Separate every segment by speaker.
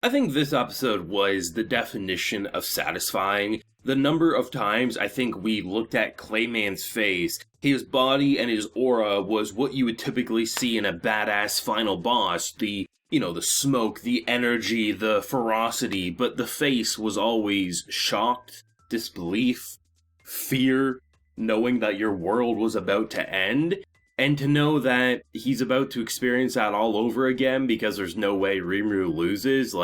Speaker 1: I think this episode was the definition of satisfying. The number of times I think we looked at Clayman's face, his body and his aura was what you would typically see in a badass final boss. The smoke, the energy, the ferocity, but the face was always shocked, disbelief, fear, knowing that your world was about to end. And to know that he's about to experience that all over again because there's no way Rimuru loses,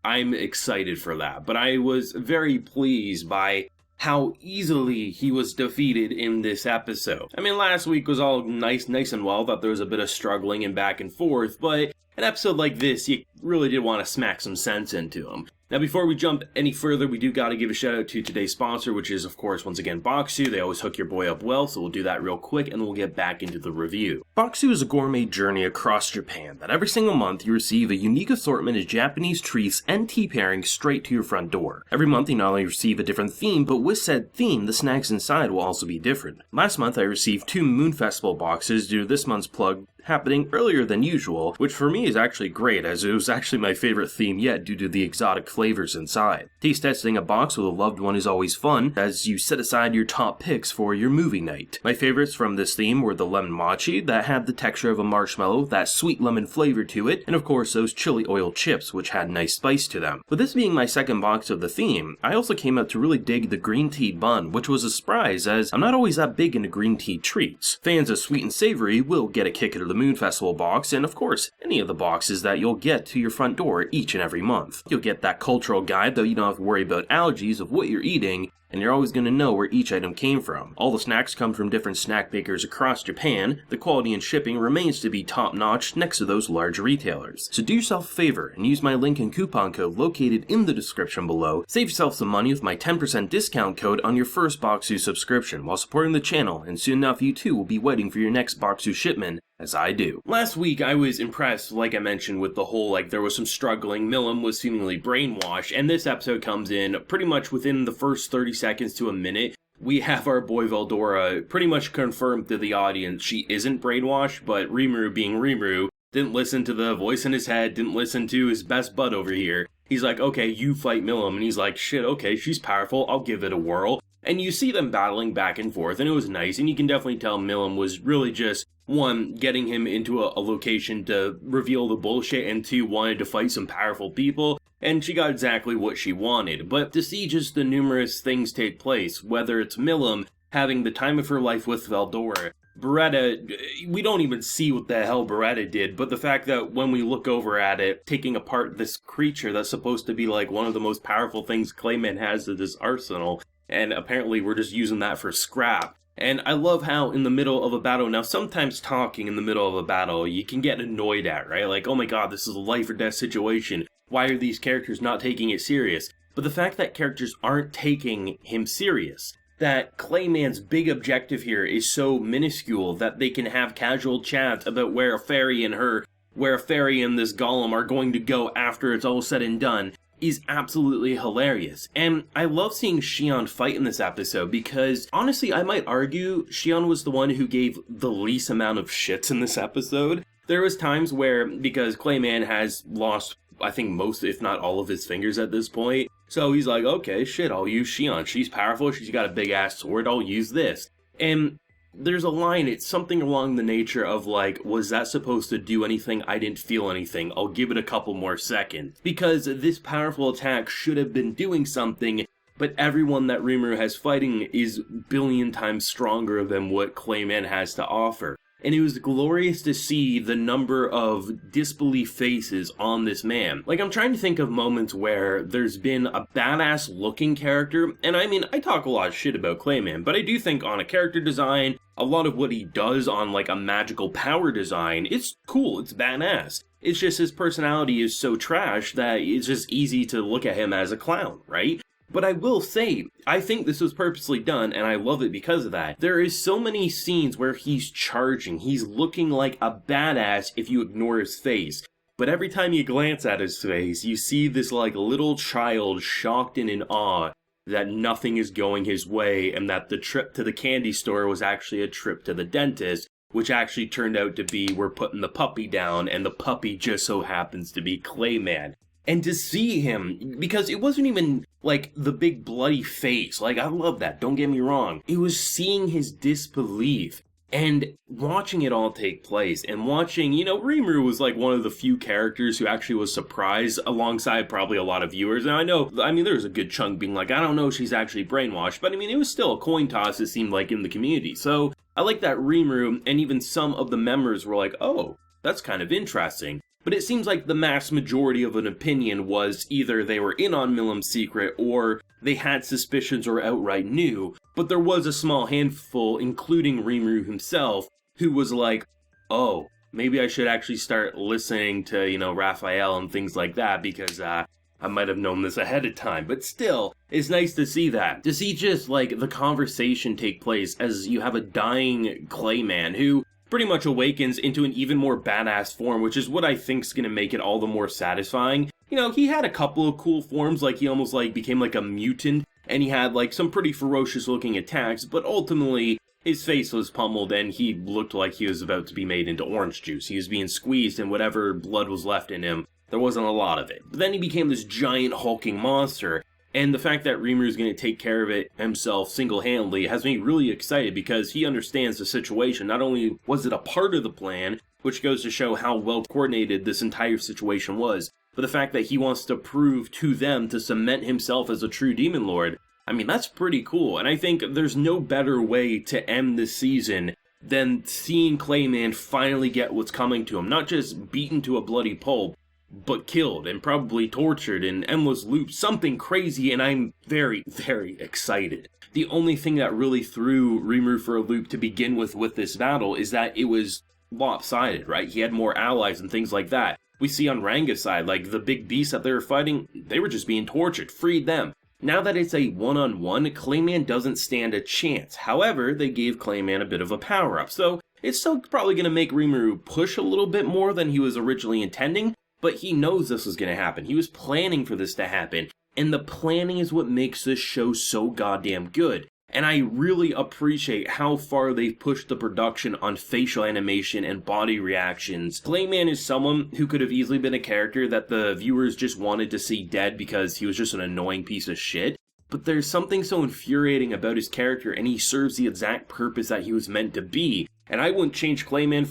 Speaker 1: I'm excited for that. But I was very pleased by how easily he was defeated in this episode. I mean, last week was all nice and well, thought there was a bit of struggling and back and forth, but an episode like this, you really did want to smack some sense into him. Now, before we jump any further, we do got to give a shout out to today's sponsor, which is, of course, once again, Boxu. They always hook your boy up well, so we'll do that real quick, and we'll get back into the review. Boxu is a gourmet journey across Japan that every single month you receive a unique assortment of Japanese treats and tea pairings straight to your front door. Every month you not only receive a different theme, but with said theme, the snacks inside will also be different. Last month I received 2 Moon Festival boxes due to this month's plug happening earlier than usual, which for me is actually great, as it was actually my favorite theme yet due to the exotic flavors inside. Taste testing a box with a loved one is always fun, as you set aside your top picks for your movie night. My favorites from this theme were the lemon mochi, that had the texture of a marshmallow, that sweet lemon flavor to it, and of course those chili oil chips, which had nice spice to them. With this being my second box of the theme, I also came out to really dig the green tea bun, which was a surprise, as I'm not always that big into green tea treats. Fans of sweet and savory will get a kick out of the Moon Festival box, and of course, any of the boxes that you'll get to your front door each and every month. You'll get that cultural guide, though you don't have to worry about allergies of what you're eating, and you're always going to know where each item came from. All the snacks come from different snack bakers across Japan. The quality and shipping remains to be top-notch next to those large retailers. So do yourself a favor and use my link and coupon code located in the description below. Save yourself some money with my 10% discount code on your first Boxu subscription while supporting the channel, and soon enough you too will be waiting for your next Boxu shipment, as I do. Last week I was impressed, like I mentioned, with the whole, there was some struggling, Milim was seemingly brainwashed, and this episode comes in pretty much within the first 30 seconds to a minute. We have our boy Veldora pretty much confirmed to the audience she isn't brainwashed, but Rimuru being Rimuru, didn't listen to the voice in his head, didn't listen to his best bud over here. He's like, okay, you fight Milim, and he's like, shit, okay, she's powerful, I'll give it a whirl. And you see them battling back and forth, and it was nice, and you can definitely tell Milim was really just, 1, getting him into a location to reveal the bullshit, and 2, wanted to fight some powerful people, and she got exactly what she wanted. But to see just the numerous things take place, whether it's Milim having the time of her life with Veldora, Beretta, we don't even see what the hell Beretta did, but the fact that when we look over at it, taking apart this creature that's supposed to be one of the most powerful things Clayman has at his arsenal, and apparently we're just using that for scrap. And I love how in the middle of a battle, now sometimes talking in the middle of a battle you can get annoyed at, right? Like, oh my god, this is a life or death situation. Why are these characters not taking it serious? But the fact that characters aren't taking him serious, that Clayman's big objective here is so minuscule that they can have casual chat about where a fairy and this golem are going to go after it's all said and done, is absolutely hilarious. And I love seeing Shion fight in this episode because, honestly, I might argue Shion was the one who gave the least amount of shits in this episode. There was times where, because Clayman has lost, I think, most, if not all of his fingers at this point, so he's like, okay, shit, I'll use Shion. She's powerful, she's got a big-ass sword, I'll use this. And there's a line, it's something along the nature of was that supposed to do anything? I didn't feel anything. I'll give it a couple more seconds. Because this powerful attack should have been doing something, but everyone that Rimuru has fighting is billion times stronger than what Clayman has to offer. And it was glorious to see the number of disbelief faces on this man. I'm trying to think of moments where there's been a badass looking character, and I mean, I talk a lot of shit about Clayman, but I do think on a character design, a lot of what he does on a magical power design, it's cool, it's badass. It's just his personality is so trash that it's just easy to look at him as a clown, right? But I will say, I think this was purposely done, and I love it because of that. There is so many scenes where he's charging, he's looking like a badass if you ignore his face. But every time you glance at his face, you see this little child shocked and in awe that nothing is going his way, and that the trip to the candy store was actually a trip to the dentist, which actually turned out to be we're putting the puppy down, and the puppy just so happens to be Clayman. And to see him, because it wasn't even like the big bloody face, like I love that, don't get me wrong. It was seeing his disbelief and watching it all take place, and watching, Rimuru was like one of the few characters who actually was surprised alongside probably a lot of viewers. And there was a good chunk being like, I don't know if she's actually brainwashed, but it was still a coin toss, it seemed like, in the community. So I like that Rimuru and even some of the members were like, oh, that's kind of interesting. But it seems like the mass majority of an opinion was either they were in on Milim's secret or they had suspicions or outright knew. But there was a small handful, including Rimuru himself, who was like, oh, maybe I should actually start listening to, Raphael and things like that, because I might have known this ahead of time. But still, it's nice to see that. To see just like the conversation take place as you have a dying Clayman who pretty much awakens into an even more badass form, which is what I think is going to make it all the more satisfying. He had a couple of cool forms, like he almost like became like a mutant, and he had like some pretty ferocious looking attacks, but ultimately his face was pummeled and he looked like he was about to be made into orange juice. He was being squeezed and whatever blood was left in him, there wasn't a lot of it. But then he became this giant hulking monster, and the fact that Rimuru is going to take care of it himself single-handedly has me really excited, because he understands the situation. Not only was it a part of the plan, which goes to show how well coordinated this entire situation was, but the fact that he wants to prove to them to cement himself as a true Demon Lord. That's pretty cool, and I think there's no better way to end this season than seeing Clayman finally get what's coming to him. Not just beaten to a bloody pulp, but killed and probably tortured in endless loops, something crazy, and I'm very, very excited. The only thing that really threw Rimuru for a loop to begin with this battle is that it was lopsided, right? He had more allies and things like that. We see on Ranga's side, like the big beasts that they were fighting, they were just being tortured, freed them. Now that it's a one-on-one, Clayman doesn't stand a chance. However, they gave Clayman a bit of a power-up, so it's still probably going to make Rimuru push a little bit more than he was originally intending, but he knows this was going to happen. He was planning for this to happen. And the planning is what makes this show so goddamn good. And I really appreciate how far they've pushed the production on facial animation and body reactions. Clayman is someone who could have easily been a character that the viewers just wanted to see dead because he was just an annoying piece of shit. But there's something so infuriating about his character, and he serves the exact purpose that he was meant to be. And I wouldn't change Clayman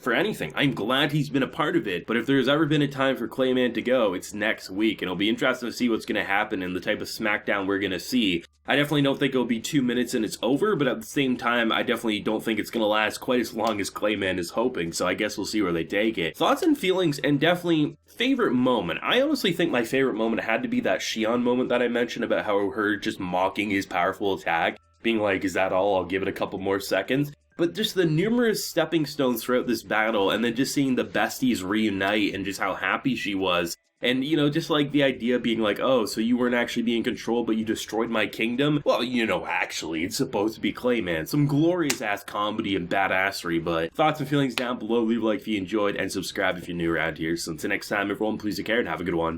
Speaker 1: for anything. I'm glad he's been a part of it, but if there's ever been a time for Clayman to go, it's next week, and it'll be interesting to see what's going to happen and the type of smackdown we're going to see. I definitely don't think it'll be 2 minutes and it's over, but at the same time, I definitely don't think it's going to last quite as long as Clayman is hoping, so I guess we'll see where they take it. Thoughts and feelings, and definitely favorite moment. I honestly think my favorite moment had to be that Shion moment that I mentioned about how her just mocking his powerful attack, being like, is that all? I'll give it a couple more seconds. But just the numerous stepping stones throughout this battle, and then just seeing the besties reunite and just how happy she was. And, just like the idea being like, oh, so you weren't actually being controlled, but you destroyed my kingdom? Well, actually, it's supposed to be Clayman. Some glorious-ass comedy and badassery, but thoughts and feelings down below. Leave a like if you enjoyed, and subscribe if you're new around here. So until next time, everyone, please take care and have a good one.